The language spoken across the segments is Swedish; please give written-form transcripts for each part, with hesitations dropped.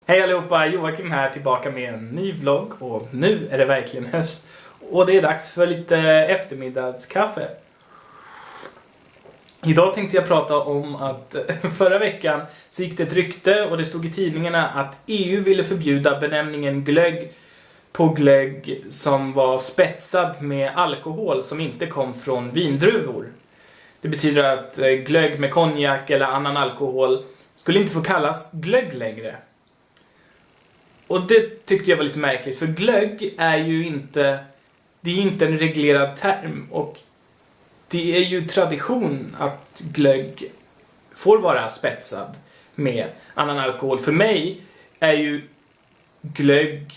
Hej allihopa, Joakim här tillbaka med en ny vlogg och nu är det verkligen höst och det är dags för lite eftermiddagskaffe. Idag tänkte jag prata om att förra veckan så gick det ett rykte och det stod i tidningarna att EU ville förbjuda benämningen glögg på glögg som var spetsad med alkohol som inte kom från vindruvor. Det betyder att glögg med konjak eller annan alkohol skulle inte få kallas glögg längre. Och det tyckte jag var lite märkligt, för glögg är ju inte, det är inte en reglerad term och det är ju tradition att glögg får vara spetsad med annan alkohol. För mig är ju glögg,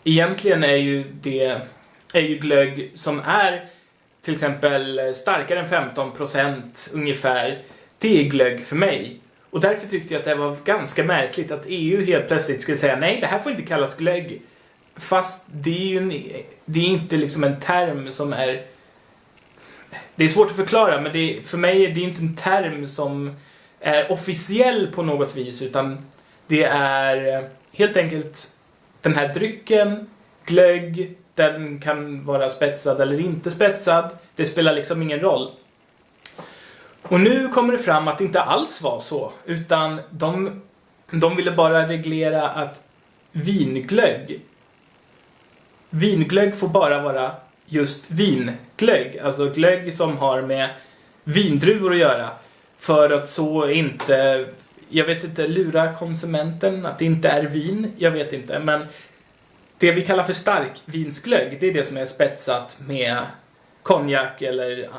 egentligen är ju glögg som är till exempel starkare än 15% ungefär, det är glögg för mig. Och därför tyckte jag att det var ganska märkligt att EU helt plötsligt skulle säga nej, det här får inte kallas glögg. Fast det är inte liksom en term som är... Det är svårt att förklara, men för mig är det inte en term som är officiell på något vis, utan det är helt enkelt den här drycken, glögg, den kan vara spetsad eller inte spetsad. Det spelar liksom ingen roll. Och nu kommer det fram att det inte alls var så, utan de ville bara reglera att vинglögg får bara vara just vinglögg, alltså glögg som har med vindruvor att göra, för att så inte, jag vet inte, lura konsumenten att det inte är vin, jag vet inte, men det vi kallar för starkvinsglögg, det är det som är spetsat med konjak eller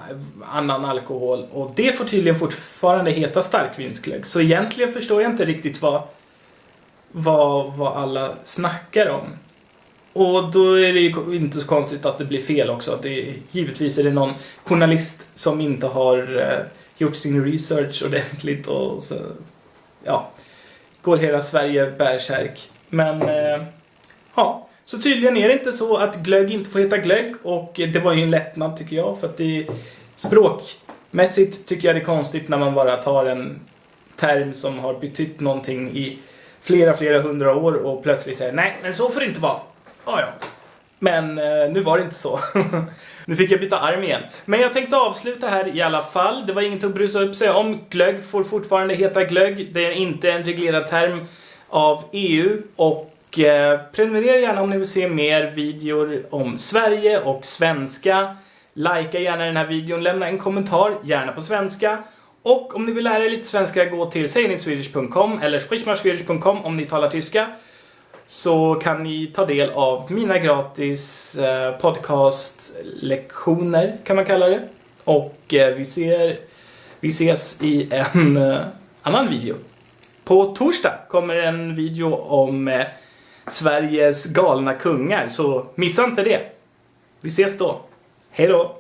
annan alkohol, och det får tydligen fortfarande heta starkvinsglögg. Så egentligen förstår jag inte riktigt vad alla snackar om. Och då är det ju inte så konstigt att det blir fel också. Givetvis är det någon journalist som inte har gjort sin research ordentligt och så, ja, går hela Sverige bärsärk. Men ja, så tydligen är det inte så att glögg inte får heta glögg, och det var ju en lättnad tycker jag, för att det språkmässigt tycker jag det är konstigt när man bara tar en term som har betytt någonting i flera hundra år och plötsligt säger nej, men så får det inte vara. Ja. Men nu var det inte så. Nu fick jag byta arm igen. Men jag tänkte avsluta här i alla fall. Det var inget att brusa upp sig om. Glögg får fortfarande heta glögg. Det är inte en reglerad term av EU. Och prenumerera gärna om ni vill se mer videor om Sverige och svenska. Likea gärna den här videon. Lämna en kommentar, gärna på svenska. Och om ni vill lära er lite svenska, gå till sayninswedish.com eller sprichmarswedish.com om ni talar tyska. Så kan ni ta del av mina gratis podcastlektioner, kan man kalla det. Och vi ses i en annan video. På torsdag kommer en video om Sveriges galna kungar, så missa inte det. Vi ses då. Hej då!